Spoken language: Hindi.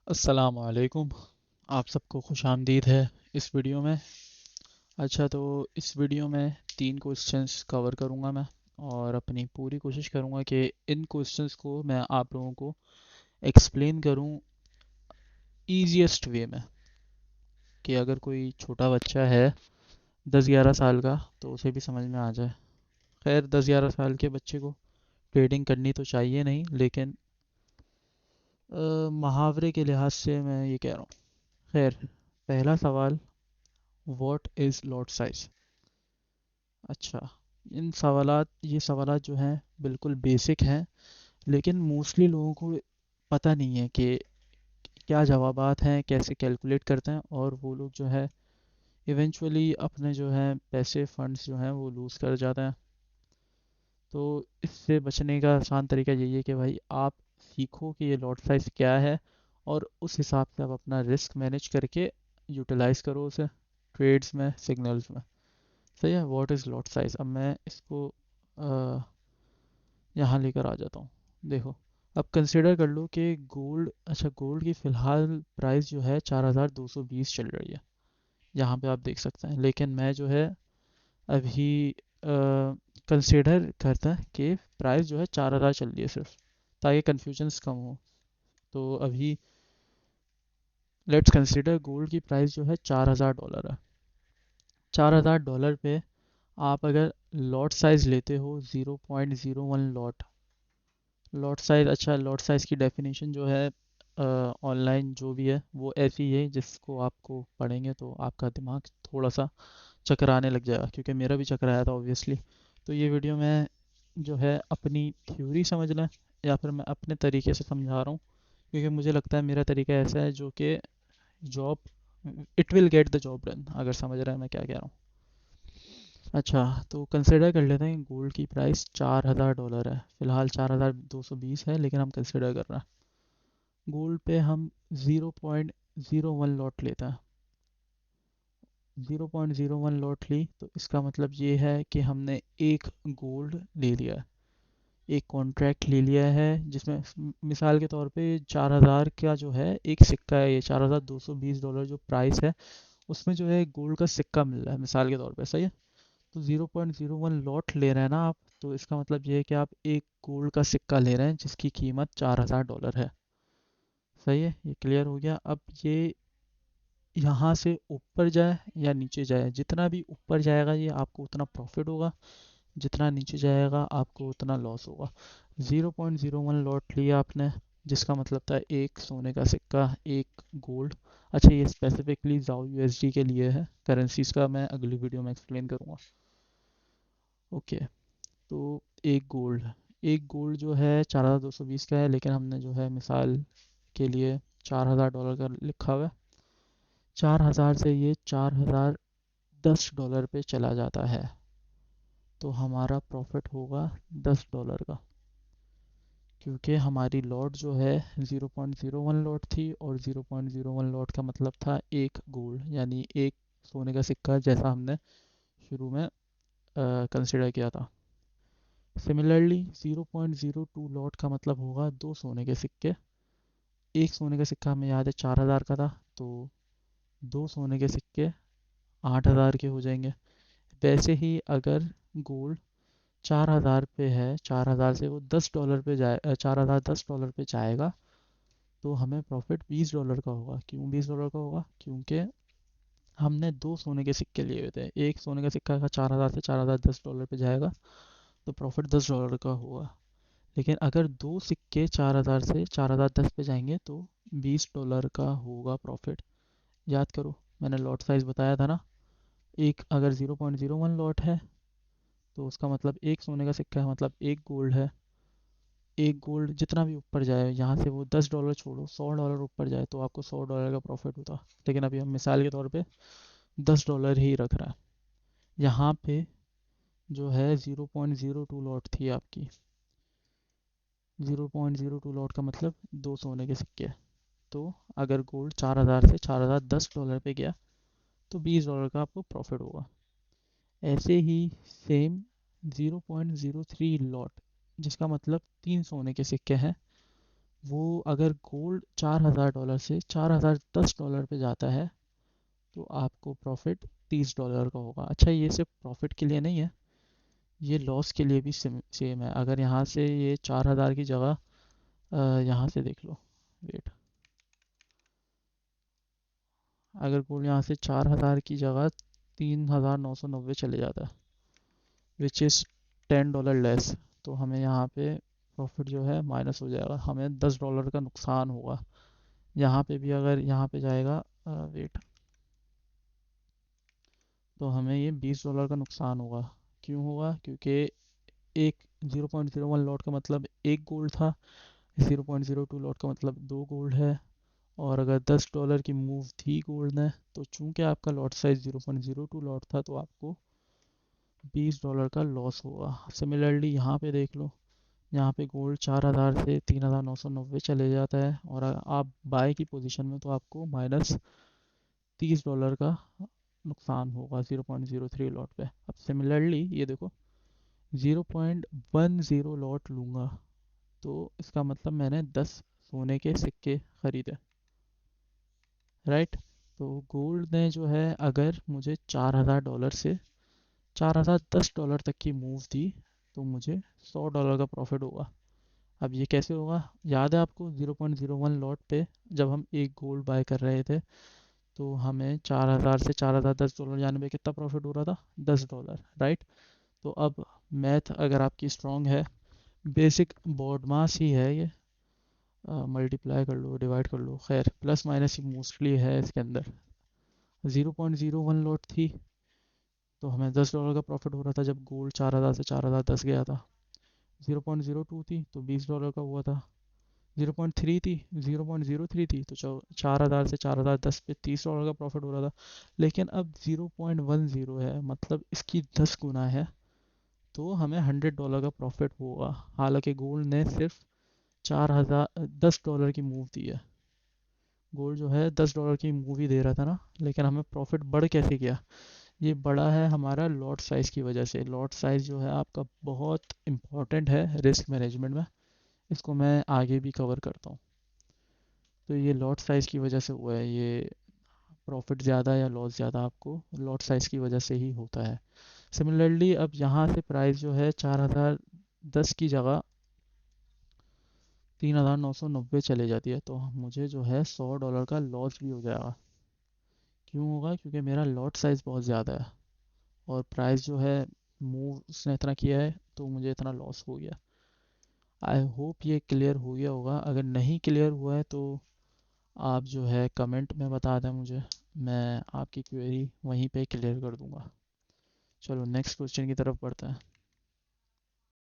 अस्सलाम वालेकुम। आप सबको खुश आमदीद है इस वीडियो में। अच्छा, तो इस वीडियो में 3 क्वेश्चंस कवर करूँगा मैं, और अपनी पूरी कोशिश करूँगा कि इन क्वेश्चंस को मैं आप लोगों को एक्सप्लेन करूँ ईजीएस्ट वे में, कि अगर कोई छोटा बच्चा है 10-11 साल का तो उसे भी समझ में आ जाए। खैर, 10-11 साल के बच्चे को ट्रेडिंग करनी तो चाहिए नहीं, लेकिन मुहावरे के लिहाज से मैं ये कह रहा हूँ। खैर, पहला सवाल, व्हाट इज़ लॉट साइज। अच्छा, ये सवालात जो हैं बिल्कुल बेसिक हैं, लेकिन मोस्टली लोगों को पता नहीं है कि क्या जवाबात हैं, कैसे कैलकुलेट करते हैं, और वो लोग जो है इवेंचुअली अपने जो है पैसे फंड्स जो हैं वो लूज़ कर जाते हैं। तो इससे बचने का आसान तरीका यही है कि भाई आप सीखो कि ये लॉट साइज़ क्या है, और उस हिसाब से आप अपना रिस्क मैनेज करके यूटिलाइज करो उसे ट्रेड्स में, सिग्नल्स में। सही है। व्हाट इज़ लॉट साइज़, अब मैं इसको अ, यहाँ लेकर आ जाता हूँ। देखो, अब कंसिडर कर लो कि गोल्ड, अच्छा गोल्ड की फ़िलहाल प्राइस जो है 4220 चल रही है, यहाँ पे आप देख सकते हैं। लेकिन मैं जो है अभी कंसिडर करता है कि प्राइस जो है 4000 चल रही है सिर्फ, ताकि कन्फ्यूजन्स कम हो। तो अभी लेट्स कंसिडर गोल्ड की प्राइस जो है $4000 है। $4000 पे आप अगर लॉट साइज़ लेते हो 0.01 लॉट, लॉट साइज़, अच्छा लॉट साइज़ की डेफिनेशन जो है ऑनलाइन जो भी है वो ऐसी ही है, जिसको आपको पढ़ेंगे तो आपका दिमाग थोड़ा सा चकराने लग जाएगा, क्योंकि मेरा भी चकराया था ऑब्वियसली। तो ये वीडियो मैं जो है अपनी थ्योरी समझ लें, या फिर मैं अपने तरीके से समझा रहा हूँ, क्योंकि मुझे लगता है मेरा तरीका ऐसा है जो कि job, it will get the job done, अगर समझ रहे हैं मैं क्या कह रहा हूँ। अच्छा, तो कंसिडर कर लेते हैं गोल्ड की प्राइस $4000 है। फ़िलहाल 4220 है, लेकिन हम कंसिडर कर रहे हैं गोल्ड पे हम 0.01 लॉट लेते हैं। 0.01 लॉट ली तो इसका मतलब ये है कि हमने एक गोल्ड ले लिया है, एक कॉन्ट्रैक्ट ले लिया है, जिसमें मिसाल के तौर पे 4000 का जो है एक सिक्का है, ये $4220 जो प्राइस है उसमें जो है गोल्ड का सिक्का मिल रहा है मिसाल के तौर पे। सही है। तो 0.01 लॉट ले रहे हैं ना आप, तो इसका मतलब ये है कि आप एक गोल्ड का सिक्का ले रहे हैं जिसकी कीमत $4000 है। सही है, ये क्लियर हो गया। अब ये यहाँ से ऊपर जाए या नीचे जाए, जितना भी ऊपर जाएगा ये आपको उतना प्रॉफिट होगा, जितना नीचे जाएगा आपको उतना लॉस होगा। 0.01 लॉट लिया आपने, जिसका मतलब था एक सोने का सिक्का, एक गोल्ड। अच्छा, ये स्पेसिफिकली जाओ यूएसडी के लिए है, करेंसीज का मैं अगली वीडियो में एक्सप्लेन करूँगा। ओके, तो एक गोल्ड जो है 4220 का है, लेकिन हमने जो है मिसाल के लिए $4000 का लिखा हुआ है। 4000 से ये $4010 पे चला जाता है, तो हमारा प्रॉफिट होगा $10 का, क्योंकि हमारी लॉट जो है 0.01 लॉट थी, और 0.01 लॉट का मतलब था एक गोल्ड, यानी एक सोने का सिक्का, जैसा हमने शुरू में कंसिडर किया था। सिमिलरली 0.02 लॉट का मतलब होगा दो सोने के सिक्के। एक सोने का सिक्का हमें याद है 4000 का था, तो दो सोने के सिक्के 8000 के हो जाएंगे। वैसे ही अगर गोल्ड 4000 पे है, 4000 से वो $10 पे जाए, 4010 डॉलर पे जाएगा, तो हमें प्रॉफिट $20 का होगा। क्यों $20 का होगा? क्योंकि हमने दो सोने के सिक्के लिए हुए थे। एक सोने का सिक्का का 4000 से $4010 पे जाएगा, तो प्रॉफिट $10 का होगा। लेकिन अगर दो सिक्के 4000 से 4010 पे जाएंगे तो $20 का होगा प्रॉफिट। याद करो, मैंने लॉट साइज़ बताया था ना। एक अगर 0.01 लॉट है तो उसका मतलब एक सोने का सिक्का है, मतलब एक गोल्ड है। एक गोल्ड जितना भी ऊपर जाए, यहाँ से वो $10 छोड़ो, $100 ऊपर जाए तो आपको $100 का प्रॉफिट होता। लेकिन अभी हम मिसाल के तौर पे $10 ही रख रहा है। यहाँ पे जो है 0.02 लॉट थी आपकी। 0.02 लॉट का मतलब दो सोने के सिक्के। तो अगर गोल्ड 4000 से $4010 पे गया तो $20 का आपको प्रॉफिट होगा। ऐसे ही सेम 0.03 लॉट, जिसका मतलब तीन सोने के सिक्के हैं, वो अगर गोल्ड $4,000 से $4,010 पे जाता है तो आपको प्रॉफिट $30 का होगा। अच्छा, ये सिर्फ प्रॉफिट के लिए नहीं है, ये लॉस के लिए भी सेम है। अगर यहाँ से ये 4,000 की जगह यहाँ से देख लो, वेट, अगर गोल्ड यहाँ से 4,000 की जगह 3,990 चले जाता है, विच इज़ $10 लेस, तो हमें यहाँ पे प्रॉफिट जो है माइनस हो जाएगा, हमें $10 का नुकसान होगा। यहाँ पे भी अगर यहाँ पे जाएगा, वेट, तो हमें ये $20 का नुकसान होगा। क्यों होगा? क्योंकि एक 0.01 लॉट का मतलब एक गोल्ड था, 0.02 लॉट का मतलब दो गोल्ड है, और अगर $10 की मूव थी गोल्ड ने, तो चूंकि आपका लॉट साइज 0.02 लॉट था तो आपको $20 का लॉस होगा। सिमिलरली यहाँ पे देख लो, यहाँ पे गोल्ड 4,000 से 3,990 चले जाता है, और आप बाय की पोजीशन में तो आपको माइनस $30 का नुकसान होगा 0.03 लॉट पे। अब सिमिलरली ये देखो, 0.10 लॉट लूँगा तो इसका मतलब मैंने 10 सोने के सिक्के खरीदे, राइट। तो गोल्ड ने जो है अगर मुझे $4,000 से $4,010 तक की मूव दी तो मुझे $100 का प्रॉफिट होगा। अब ये कैसे होगा? याद है आपको 0.01 लॉट पे जब हम एक गोल्ड बाय कर रहे थे तो हमें 4,000 से $4,010 यानी में कितना प्रॉफिट हो रहा था? $10, राइट। तो अब मैथ अगर आपकी स्ट्रांग है, बेसिक बॉड मास ही है ये, मल्टीप्लाई कर लो, डिवाइड कर लो, खैर प्लस माइनस ही मोस्टली है इसके अंदर। 0.01 लॉट थी तो हमें $10 का प्रॉफिट हो रहा था जब गोल्ड 4,000 से 4,010 गया था। 0.02 थी तो $20 का हुआ था। 0.3 थी, 0.03 थी तो 4,000 से 4,010 पे $30 का प्रॉफिट हो रहा था। लेकिन अब 0.10 है, मतलब इसकी 10 गुना है, तो हमें $100 का प्रॉफिट होगा। हालांकि गोल्ड ने सिर्फ 10 डॉलर की मूव दी है, गोल्ड जो है $10 की मूव ही दे रहा था ना, लेकिन हमें प्रॉफिट बढ़ कैसे गया? ये बड़ा है हमारा लॉट साइज़ की वजह से। लॉट साइज़ जो है आपका बहुत इंपॉर्टेंट है रिस्क मैनेजमेंट में, इसको मैं आगे भी कवर करता हूँ। तो ये लॉट साइज़ की वजह से हुआ है, ये प्रॉफिट ज़्यादा या लॉस ज़्यादा आपको लॉट साइज़ की वजह से ही होता है। सिमिलरली अब यहाँ से प्राइस जो है 4,010 की जगह 3,990 चले जाती है, तो मुझे जो है $100 का लॉस भी हो जाएगा। क्यों होगा? क्योंकि मेरा लॉट साइज़ बहुत ज़्यादा है और प्राइस जो है मूव उसने इतना किया है तो मुझे इतना लॉस हो गया। आई होप ये क्लियर हो गया होगा। अगर नहीं क्लियर हुआ है तो आप जो है कमेंट में बता दें मुझे, मैं आपकी क्वेरी वहीं पे क्लियर कर दूंगा। चलो नेक्स्ट क्वेश्चन की तरफ बढ़ते हैं।